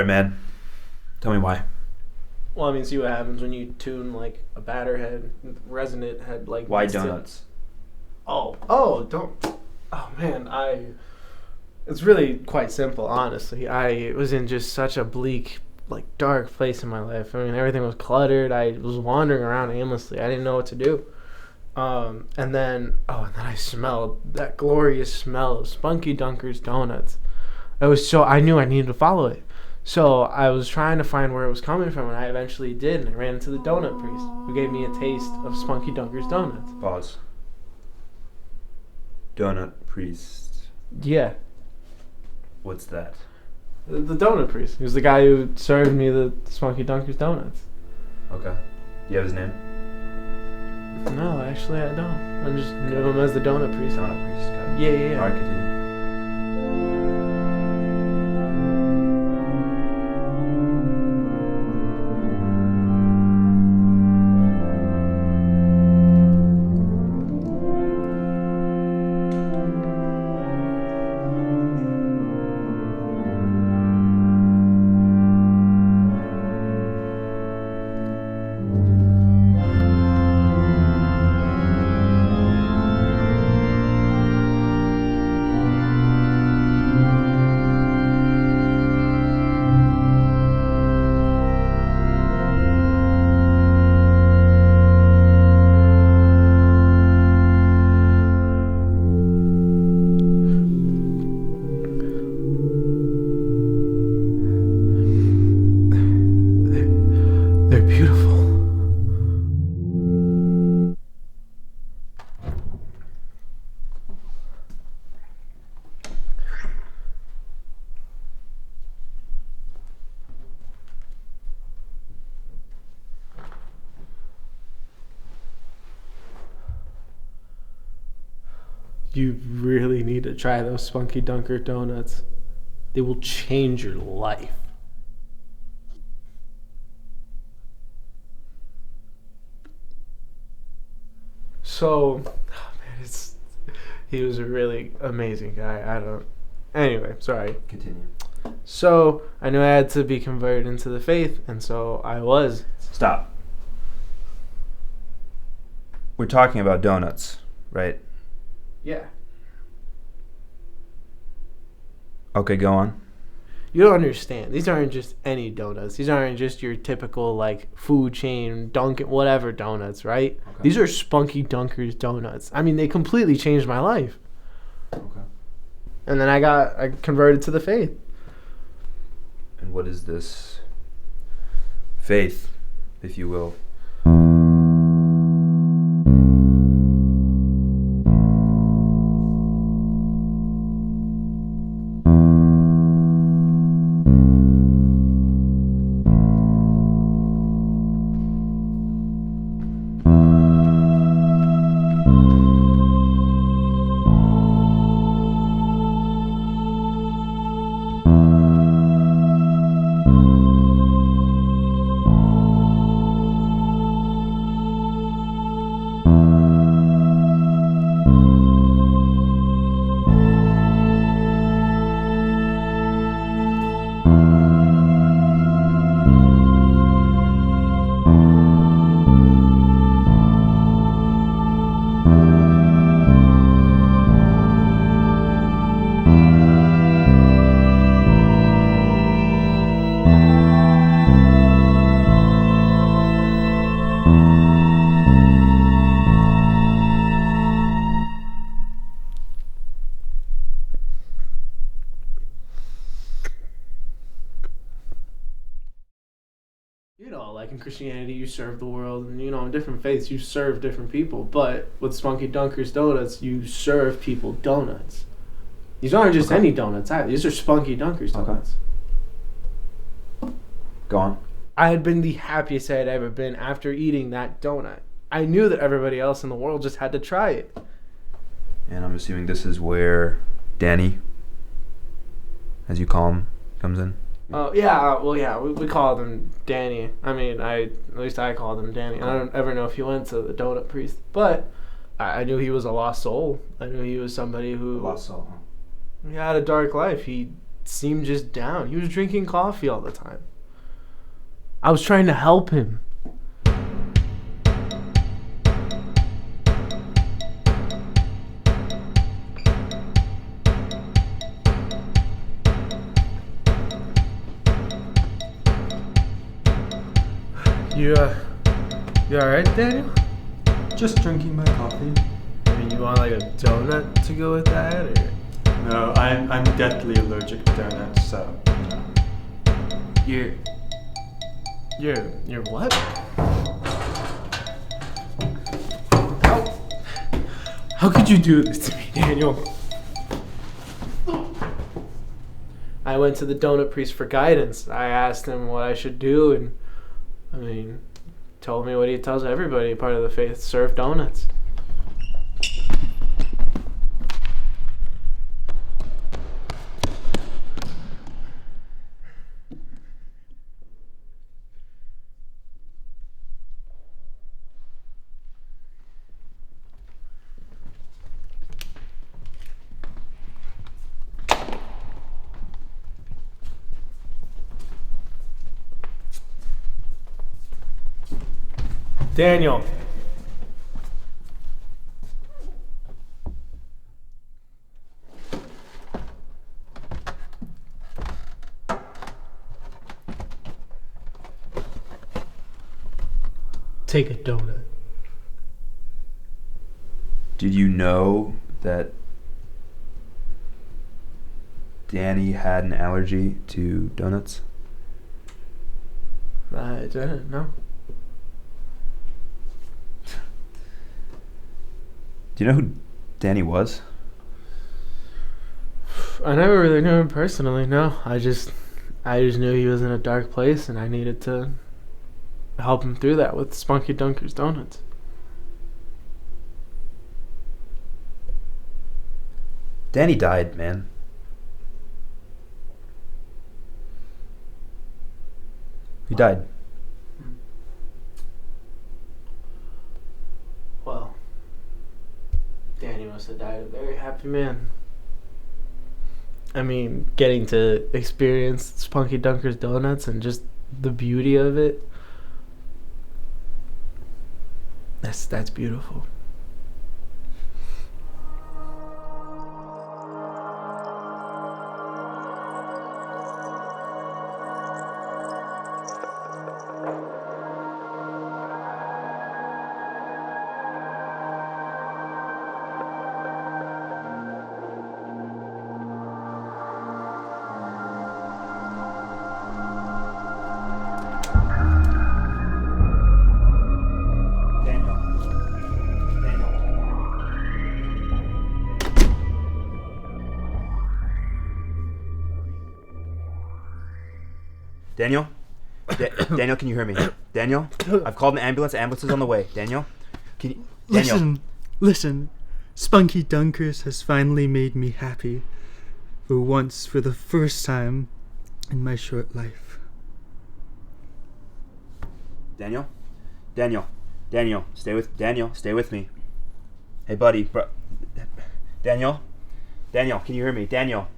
right, man. Tell me why. Well, I mean, see what happens when you tune like a batter head, resonant head, like. Why donuts? Don't. Oh man, It's really quite simple, honestly. I was in just such a bleak, like dark place in my life. I mean, everything was cluttered. I was wandering around aimlessly. I didn't know what to do. And then I smelled that glorious smell of Spunky Dunker's donuts. I knew I needed to follow it. So I was trying to find where it was coming from, and I eventually did, and I ran into the donut priest, who gave me a taste of Spunky Dunker's donuts. Pause. Donut priest. Yeah. What's that? The donut priest. He was the guy who served me the Spunky Dunker's donuts. Okay. Do you have his name? No, actually I don't. I just knew him as the donut priest. Donut priest. Got it. Yeah. Alright, continue. They're beautiful. You really need to try those Spunky Dunker donuts. They will change your life. So, man, he was a really amazing guy. Anyway, sorry. Continue. So, I knew I had to be converted into the faith, and so I was. Stop. We're talking about donuts, right? Yeah. Okay, go on. You don't understand. These aren't just any donuts. These aren't just your typical, like, food chain, Dunkin', whatever donuts, right? Okay. These are Spunky Dunker's donuts. I mean, they completely changed my life. Okay. And then I converted to the faith. And what is this faith, if you will? Like in Christianity, you serve the world, and in different faiths, you serve different people. But with Spunky Dunker's donuts, you serve people donuts. These aren't just any donuts either. These are Spunky Dunker's donuts. Go on. I had been the happiest I had ever been after eating that donut. I knew that everybody else in the world just had to try it. And I'm assuming this is where Danny, as you call him, comes in. Oh, yeah, well, yeah, we call them Danny. I mean, at least I called him Danny. I don't ever know if he went to the donut priest, but I knew he was a lost soul. I knew he was somebody who... Lost soul, huh? He had a dark life. He seemed just down. He was drinking coffee all the time. I was trying to help him. You alright, Daniel? Just drinking my coffee. I mean, you want like a donut to go with that, or? No, I'm deathly allergic to donuts, so. You're what? How could you do this to me, Daniel? I went to the donut priest for guidance. I asked him what I should do, and told me what he tells everybody part of the faith: serve donuts. Daniel. Take a donut. Did you know that Danny had an allergy to donuts? I didn't know. Do you know who Danny was? I never really knew him personally, no. I just knew he was in a dark place, and I needed to help him through that with Spunky Dunker's Donuts. Danny died, man. He died. Well, Danny must have died a very happy man. I mean, getting to experience Spunky Dunker's Donuts and just the beauty of it, that's beautiful. Daniel? Daniel, can you hear me? Daniel? I've called an ambulance. Ambulance is on the way. Daniel? Can you... Daniel? Listen. Spunky Dunkers has finally made me happy. For once, for the first time in my short life. Daniel? Daniel, stay with me. Hey, buddy, bro. Daniel, can you hear me? Daniel.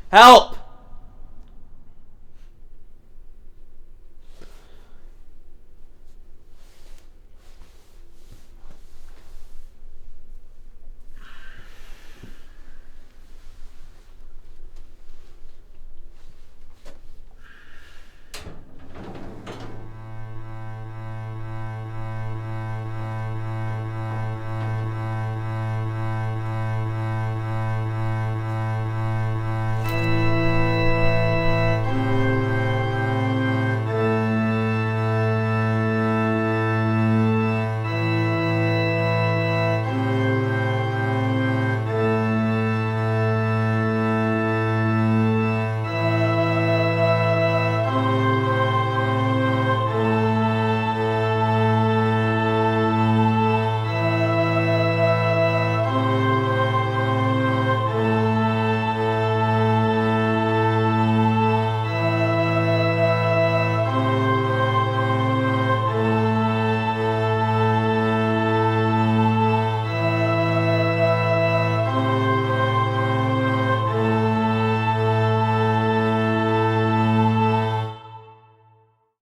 Help!